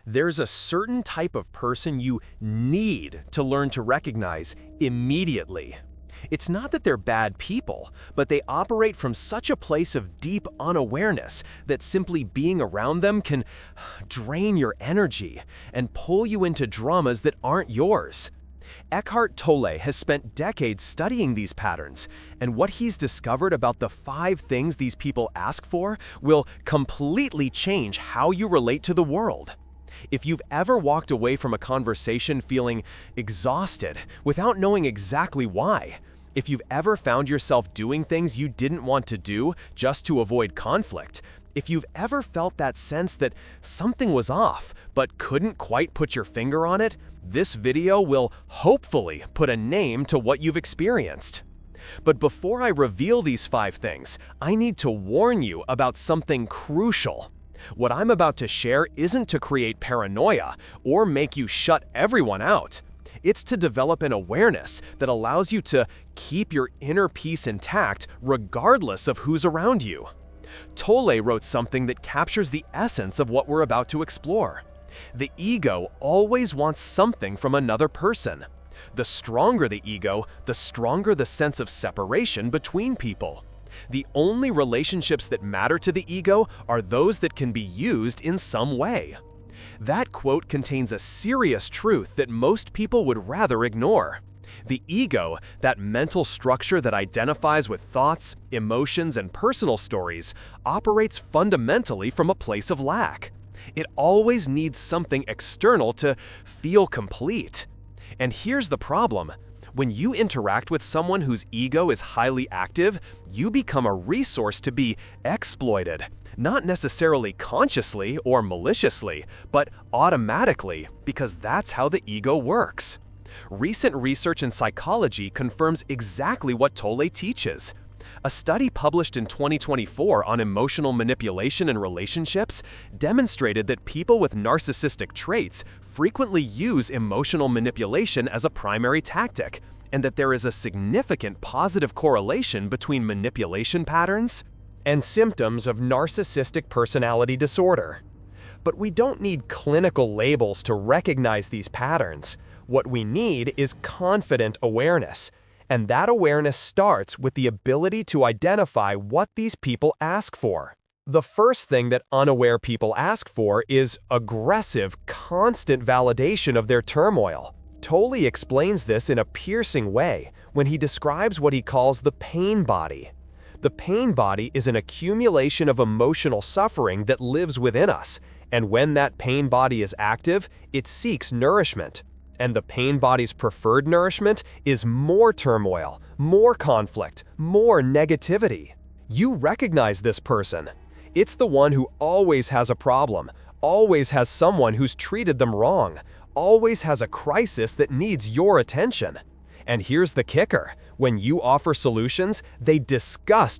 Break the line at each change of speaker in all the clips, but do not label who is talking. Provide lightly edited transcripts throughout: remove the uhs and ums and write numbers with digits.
There's a certain type of person you need to learn to recognize immediately. It's not that they're bad people, but they operate from such a place of deep unawareness that simply being around them can drain your energy and pull you into dramas that aren't yours. Eckhart Tolle has spent decades studying these patterns, and what he's discovered about the 5 things these people ask for will completely change how you relate to the world. If you've ever walked away from a conversation feeling exhausted without knowing exactly why, if you've ever found yourself doing things you didn't want to do just to avoid conflict, if you've ever felt that sense that something was off but couldn't quite put your finger on it, this video will hopefully put a name to what you've experienced. But before I reveal these 5 things, I need to warn you about something crucial. What I'm about to share isn't to create paranoia or make you shut everyone out. It's to develop an awareness that allows you to keep your inner peace intact regardless of who's around you. Tolle wrote something that captures the essence of what we're about to explore. The ego always wants something from another person. The stronger the ego, the stronger the sense of separation between people. The only relationships that matter to the ego are those that can be used in some way. That quote contains a serious truth that most people would rather ignore. The ego, that mental structure that identifies with thoughts, emotions, and personal stories, operates fundamentally from a place of lack. It always needs something external to feel complete. And here's the problem. When you interact with someone whose ego is highly active, you become a resource to be exploited. Not necessarily consciously or maliciously, but automatically, because that's how the ego works. Recent research in psychology confirms exactly what Tolle teaches. A study published in 2024 on emotional manipulation in relationships demonstrated that people with narcissistic traits frequently use emotional manipulation as a primary tactic, and that there is a significant positive correlation between manipulation patterns and symptoms of narcissistic personality disorder. But we don't need clinical labels to recognize these patterns. What we need is confident awareness. And that awareness starts with the ability to identify what these people ask for. The first thing that unaware people ask for is aggressive, constant validation of their turmoil. Tolle explains this in a piercing way when he describes what he calls the pain body. The pain body is an accumulation of emotional suffering that lives within us, and when that pain body is active, it seeks nourishment. And the pain body's preferred nourishment is more turmoil, more conflict, more negativity. You recognize this person. It's the one who always has a problem, always has someone who's treated them wrong, always has a crisis that needs your attention. And here's the kicker. When you offer solutions, they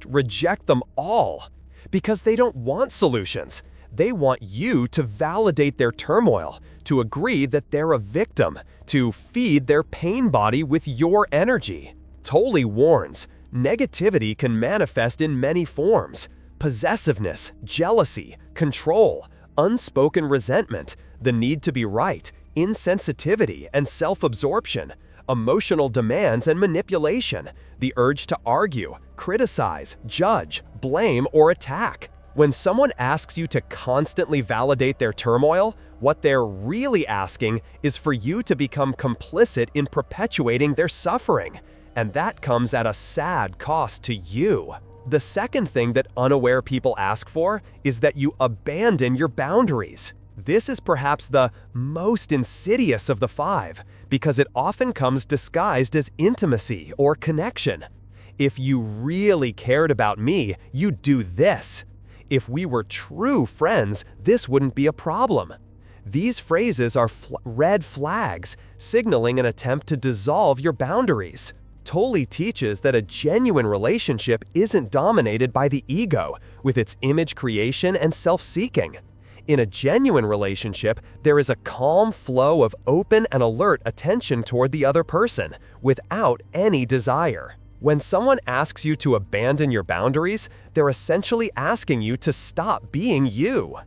reject them all. Because they don't want solutions. They want you to validate their turmoil, to agree that they're a victim, to feed their pain body with your energy. Tolle warns, negativity can manifest in many forms: possessiveness, jealousy, control, unspoken resentment, the need to be right, insensitivity and self-absorption, emotional demands and manipulation, the urge to argue, criticize, judge, blame, or attack. When someone asks you to constantly validate their turmoil, what they're really asking is for you to become complicit in perpetuating their suffering, and that comes at a sad cost to you. The second thing that unaware people ask for is that you abandon your boundaries. This is perhaps the most insidious of the 5, because it often comes disguised as intimacy or connection. If you really cared about me, you'd do this. If we were true friends, this wouldn't be a problem. These phrases are red flags, signaling an attempt to dissolve your boundaries. Tolle teaches that a genuine relationship isn't dominated by the ego, with its image creation and self-seeking. In a genuine relationship, there is a calm flow of open and alert attention toward the other person, without any desire. When someone asks you to abandon your boundaries, they're essentially asking you to stop being you.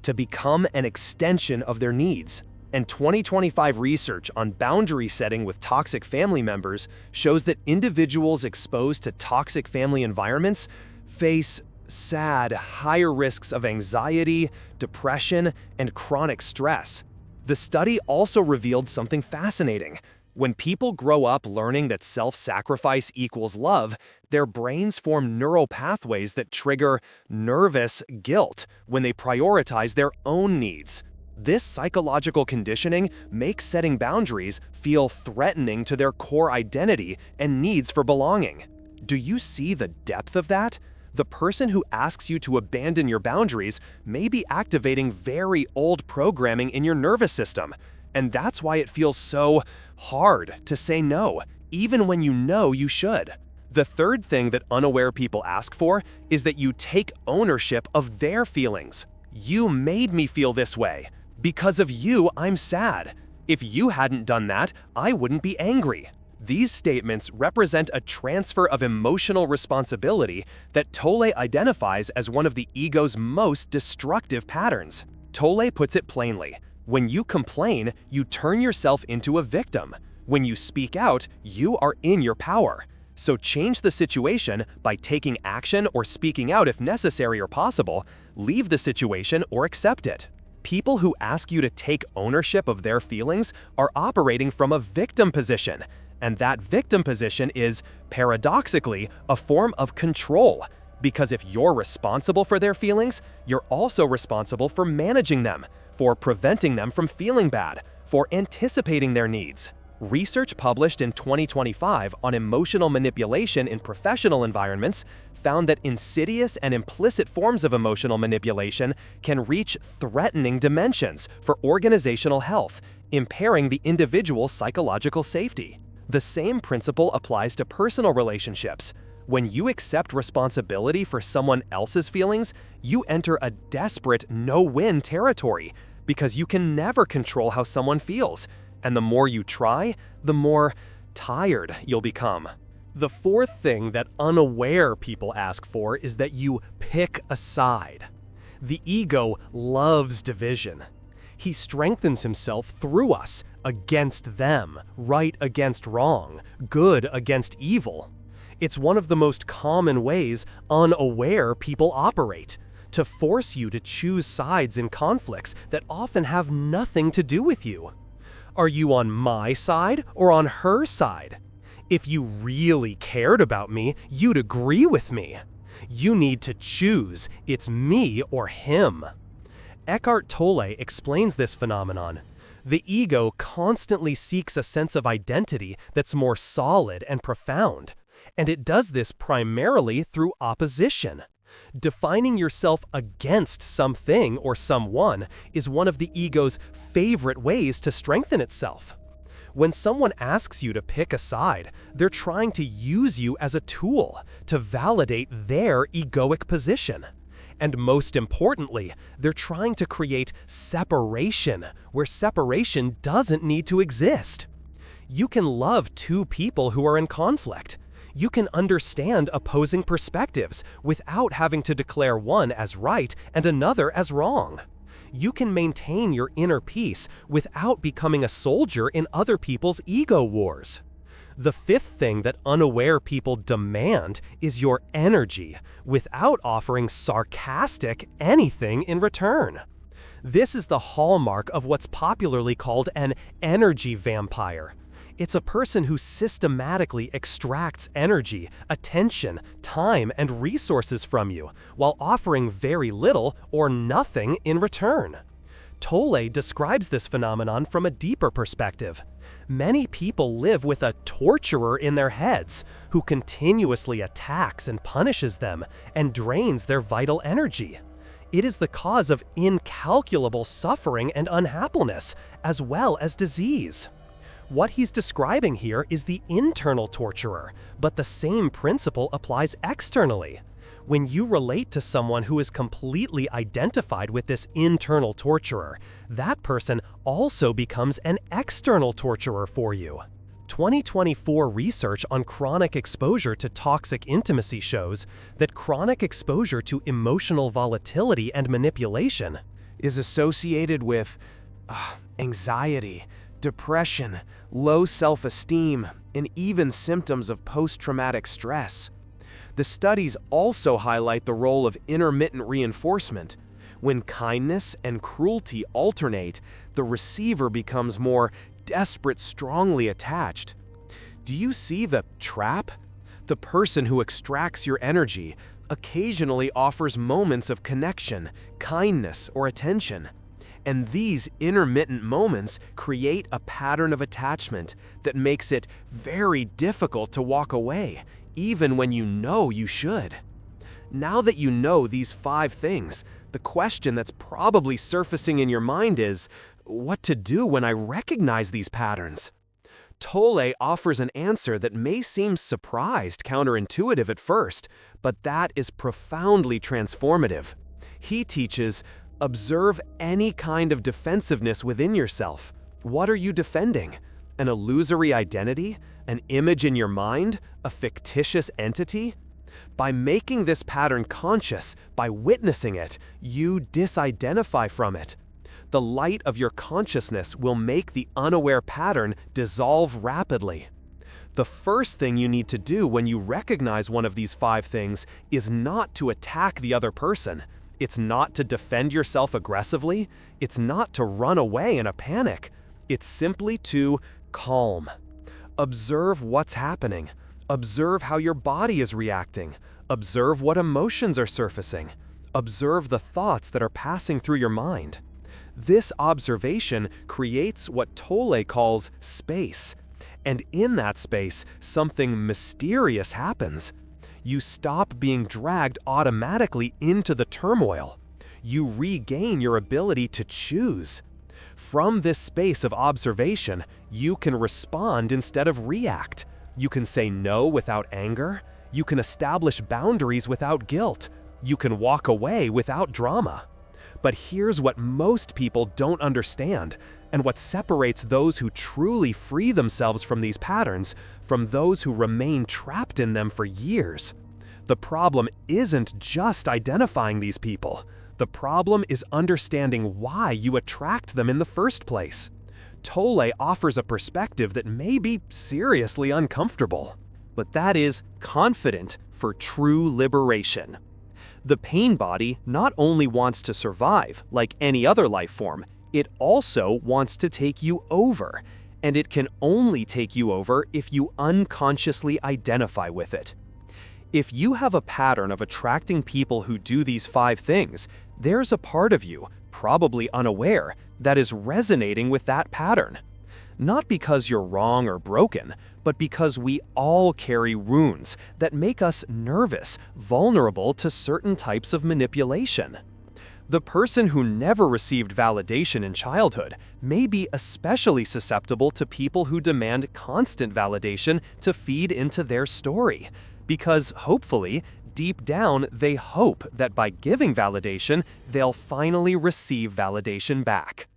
to become an extension of their needs. And 2025 research on boundary setting with toxic family members shows that individuals exposed to toxic family environments face higher risks of anxiety, depression, and chronic stress. The study also revealed something fascinating. When people grow up learning that self-sacrifice equals love, their brains form neural pathways that trigger nervous guilt when they prioritize their own needs. This psychological conditioning makes setting boundaries feel threatening to their core identity and needs for belonging. Do you see the depth of that? The person who asks you to abandon your boundaries may be activating very old programming in your nervous system. And that's why it feels so hard to say no, even when you know you should. The third thing that unaware people ask for is that you take ownership of their feelings. You made me feel this way. Because of you, I'm sad. If you hadn't done that, I wouldn't be angry. These statements represent a transfer of emotional responsibility that Tolle identifies as one of the ego's most destructive patterns. Tolle puts it plainly. When you complain, you turn yourself into a victim. When you speak out, you are in your power. So change the situation by taking action or speaking out if necessary or possible. Leave the situation or accept it. People who ask you to take ownership of their feelings are operating from a victim position. And that victim position is, paradoxically, a form of control. Because if you're responsible for their feelings, you're also responsible for managing them, for preventing them from feeling bad, for anticipating their needs. Research published in 2025 on emotional manipulation in professional environments found that insidious and implicit forms of emotional manipulation can reach threatening dimensions for organizational health, impairing the individual's psychological safety. The same principle applies to personal relationships. When you accept responsibility for someone else's feelings, you enter a desperate no-win territory because you can never control how someone feels. And the more you try, the more tired you'll become. The fourth thing that unaware people ask for is that you pick a side. The ego loves division. He strengthens himself through us, against them, right against wrong, good against evil. It's one of the most common ways unaware people operate, to force you to choose sides in conflicts that often have nothing to do with you. Are you on my side or on her side? If you really cared about me, you'd agree with me. You need to choose. It's me or him. Eckhart Tolle explains this phenomenon. The ego constantly seeks a sense of identity that's more solid and profound, and it does this primarily through opposition. Defining yourself against something or someone is one of the ego's favorite ways to strengthen itself. When someone asks you to pick a side, they're trying to use you as a tool to validate their egoic position. And most importantly, they're trying to create separation, where separation doesn't need to exist. You can love two people who are in conflict. You can understand opposing perspectives without having to declare one as right and another as wrong. You can maintain your inner peace without becoming a soldier in other people's ego wars. The fifth thing that unaware people demand is your energy, without offering sarcastic anything in return. This is the hallmark of what's popularly called an energy vampire. It's a person who systematically extracts energy, attention, time, and resources from you, while offering very little or nothing in return. Tolle describes this phenomenon from a deeper perspective. Many people live with a torturer in their heads who continuously attacks and punishes them and drains their vital energy. It is the cause of incalculable suffering and unhappiness, as well as disease. What he's describing here is the internal torturer, but the same principle applies externally. When you relate to someone who is completely identified with this internal torturer, that person also becomes an external torturer for you. 2024 research on chronic exposure to toxic intimacy shows that chronic exposure to emotional volatility and manipulation is associated with anxiety, depression, low self-esteem, and even symptoms of post-traumatic stress. The studies also highlight the role of intermittent reinforcement. When kindness and cruelty alternate, the receiver becomes more desperate, strongly attached. Do you see the trap? The person who extracts your energy occasionally offers moments of connection, kindness, or attention. And these intermittent moments create a pattern of attachment that makes it very difficult to walk away, even when you know you should. Now that you know these 5 things, the question that's probably surfacing in your mind is, what to do when I recognize these patterns? Tolle offers an answer that may seem counterintuitive at first, but that is profoundly transformative. He teaches, observe any kind of defensiveness within yourself. What are you defending? An illusory identity? An image in your mind? A fictitious entity? By making this pattern conscious, by witnessing it, you disidentify from it. The light of your consciousness will make the unaware pattern dissolve rapidly. The first thing you need to do when you recognize one of these 5 things is not to attack the other person. It's not to defend yourself aggressively. It's not to run away in a panic. It's simply to calm. Observe what's happening. Observe how your body is reacting. Observe what emotions are surfacing. Observe the thoughts that are passing through your mind. This observation creates what Tolle calls space. And in that space, something mysterious happens. You stop being dragged automatically into the turmoil. You regain your ability to choose. From this space of observation, you can respond instead of react. You can say no without anger. You can establish boundaries without guilt. You can walk away without drama. But here's what most people don't understand, and what separates those who truly free themselves from these patterns from those who remain trapped in them for years. The problem isn't just identifying these people. The problem is understanding why you attract them in the first place. Tolle offers a perspective that may be seriously uncomfortable, but that is confident for true liberation. The pain body not only wants to survive like any other life form, it also wants to take you over, and it can only take you over if you unconsciously identify with it. If you have a pattern of attracting people who do these 5 things, there's a part of you, probably unaware, that is resonating with that pattern. Not because you're wrong or broken, but because we all carry wounds that make us nervous, vulnerable to certain types of manipulation. The person who never received validation in childhood may be especially susceptible to people who demand constant validation to feed into their story, because hopefully, deep down, they hope that by giving validation, they'll finally receive validation back.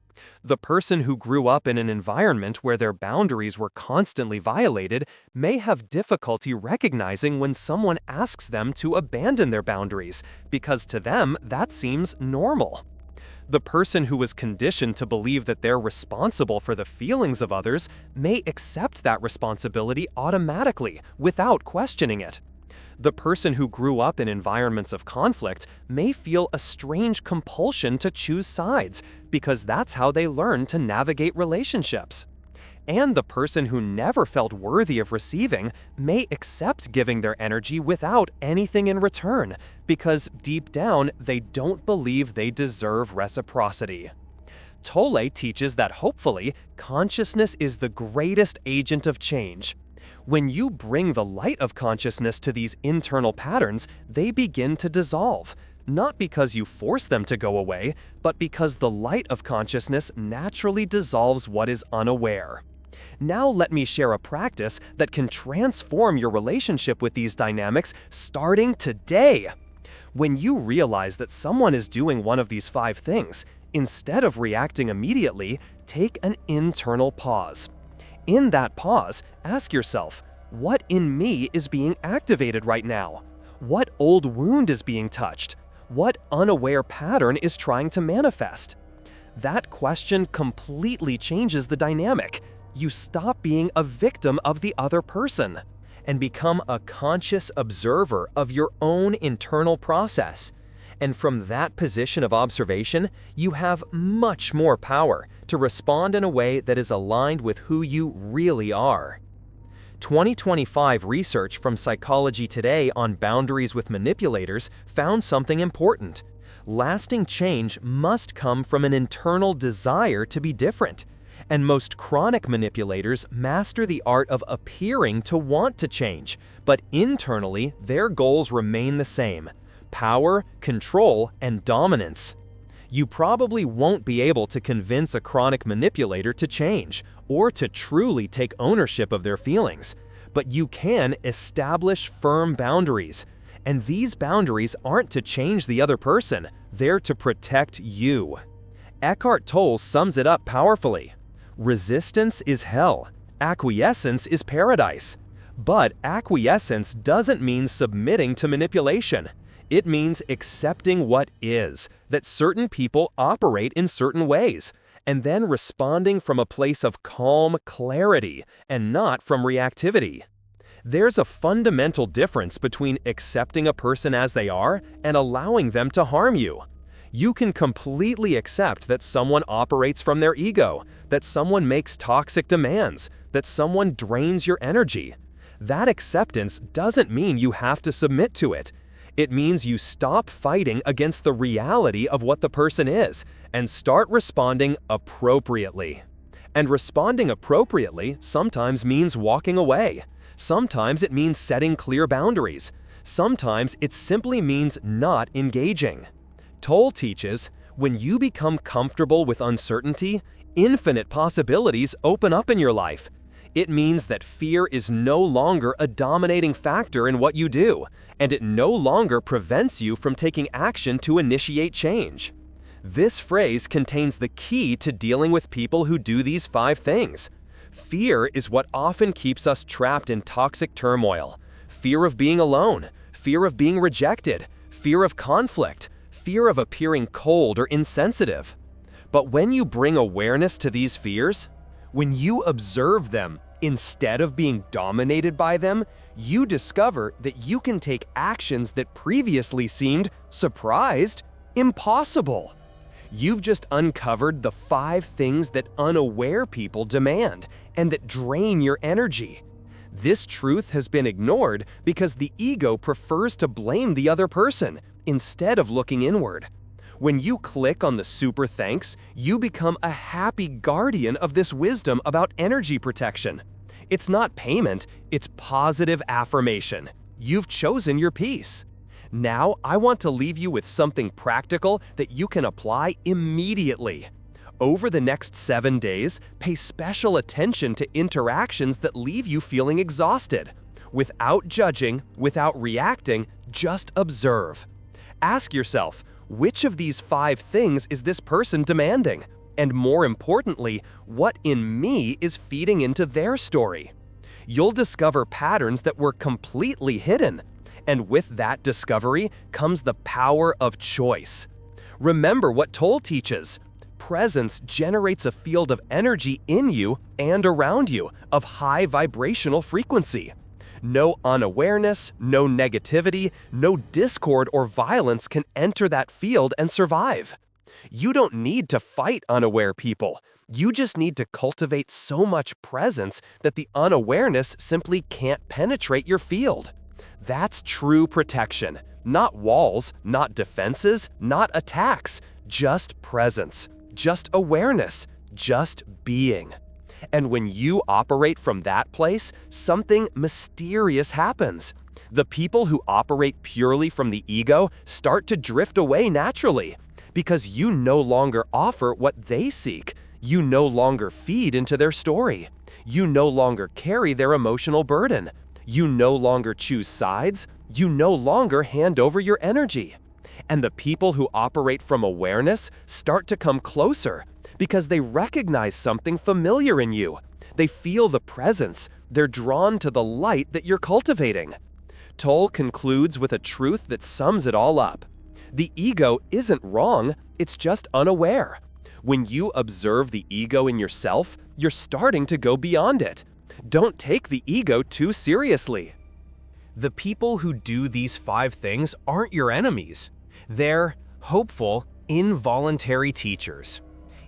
The person who grew up in an environment where their boundaries were constantly violated may have difficulty recognizing when someone asks them to abandon their boundaries, because to them that seems normal. The person who was conditioned to believe that they're responsible for the feelings of others may accept that responsibility automatically, without questioning it. The person who grew up in environments of conflict may feel a strange compulsion to choose sides, because that's how they learn to navigate relationships. And the person who never felt worthy of receiving may accept giving their energy without anything in return, because deep down they don't believe they deserve reciprocity. Tolle teaches that hopefully, consciousness is the greatest agent of change. When you bring the light of consciousness to these internal patterns, they begin to dissolve, not because you force them to go away, but because the light of consciousness naturally dissolves what is unaware. Now let me share a practice that can transform your relationship with these dynamics starting today. When you realize that someone is doing one of these 5 things, instead of reacting immediately, take an internal pause. In that pause, ask yourself, what in me is being activated right now? What old wound is being touched?
What unaware pattern is trying to manifest? That question completely changes the dynamic. You stop being a victim of the other person and become a conscious observer of your own internal process. And from that position of observation, you have much more power to respond in a way that is aligned with who you really are. 2025 research from Psychology Today on boundaries with manipulators found something important. Lasting change must come from an internal desire to be different. And most chronic manipulators master the art of appearing to want to change, but internally, their goals remain the same: power, control, and dominance. You probably won't be able to convince a chronic manipulator to change or to truly take ownership of their feelings, but you can establish firm boundaries. And these boundaries aren't to change the other person, they're to protect you. Eckhart Tolle sums it up powerfully. Resistance is hell. Acquiescence is paradise. But acquiescence doesn't mean submitting to manipulation. It means accepting what is, that certain people operate in certain ways, and then responding from a place of calm clarity and not from reactivity. There's a fundamental difference between accepting a person as they are and allowing them to harm you. You can completely accept that someone operates from their ego, that someone makes toxic demands, that someone drains your energy. That acceptance doesn't mean you have to submit to it. It means you stop fighting against the reality of what the person is and start responding appropriately. And responding appropriately sometimes means walking away. Sometimes it means setting clear boundaries. Sometimes it simply means not engaging. Tolle teaches, when you become comfortable with uncertainty, infinite possibilities open up in your life. It means that fear is no longer a dominating factor in what you do, and it no longer prevents you from taking action to initiate change. This phrase contains the key to dealing with people who do these 5 things. Fear is what often keeps us trapped in toxic turmoil. Fear of being alone, fear of being rejected, fear of conflict, fear of appearing cold or insensitive. But when you bring awareness to these fears, when you observe them instead of being dominated by them, you discover that you can take actions that previously seemed, surprised, impossible. You've just uncovered the 5 things that unaware people demand and that drain your energy. This truth has been ignored because the ego prefers to blame the other person instead of looking inward. When you click on the super thanks, you become a happy guardian of this wisdom about energy protection. It's not payment, it's positive affirmation. You've chosen your peace. Now, I want to leave you with something practical that you can apply immediately. Over the next 7 days, pay special attention to interactions that leave you feeling exhausted. Without judging, without reacting, just observe. Ask yourself, which of these 5 things is this person demanding? And more importantly, what in me is feeding into their story? You'll discover patterns that were completely hidden. And with that discovery comes the power of choice. Remember what Tolle teaches. Presence generates a field of energy in you and around you of high vibrational frequency. No unawareness, no negativity, no discord or violence can enter that field and survive. You don't need to fight unaware people. You just need to cultivate so much presence that the unawareness simply can't penetrate your field. That's true protection. Not walls, not defenses, not attacks. Just presence. Just awareness. Just being. And when you operate from that place, something mysterious happens. The people who operate purely from the ego start to drift away naturally because you no longer offer what they seek. You no longer feed into their story. You no longer carry their emotional burden. You no longer choose sides. You no longer hand over your energy. And the people who operate from awareness start to come closer because they recognize something familiar in you. They feel the presence. They're drawn to the light that you're cultivating. Tolle concludes with a truth that sums it all up. The ego isn't wrong, it's just unaware. When you observe the ego in yourself, you're starting to go beyond it. Don't take the ego too seriously.
The people who do these 5 things aren't your enemies. They're hopeful, involuntary teachers.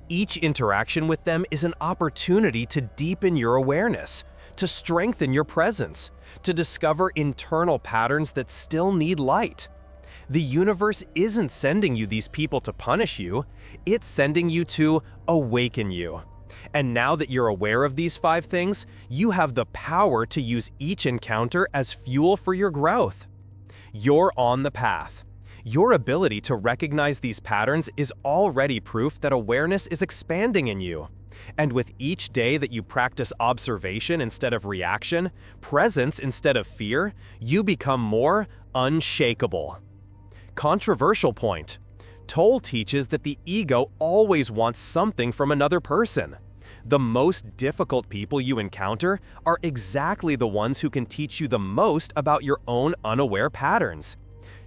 Each interaction with them is an opportunity to deepen your awareness, to strengthen your presence, to discover internal patterns that still need light. The universe isn't sending you these people to punish you, it's sending you to awaken you. And now that you're aware of these 5 things, you have the power to use each encounter as fuel for your growth. You're on the path. Your ability to recognize these patterns is already proof that awareness is expanding in you. And with each day that you practice observation instead of reaction, presence instead of fear, you become more unshakable. Controversial point. Tolle teaches that the ego always wants something from another person. The most difficult people you encounter are exactly the ones who can teach you the most about your own unaware patterns.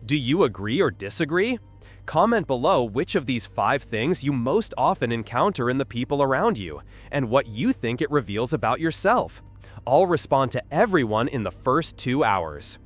Do you agree or disagree? Comment below which of these 5 things you most often encounter in the people around you, and what you think it reveals about yourself. I'll respond to everyone in the first 2 hours.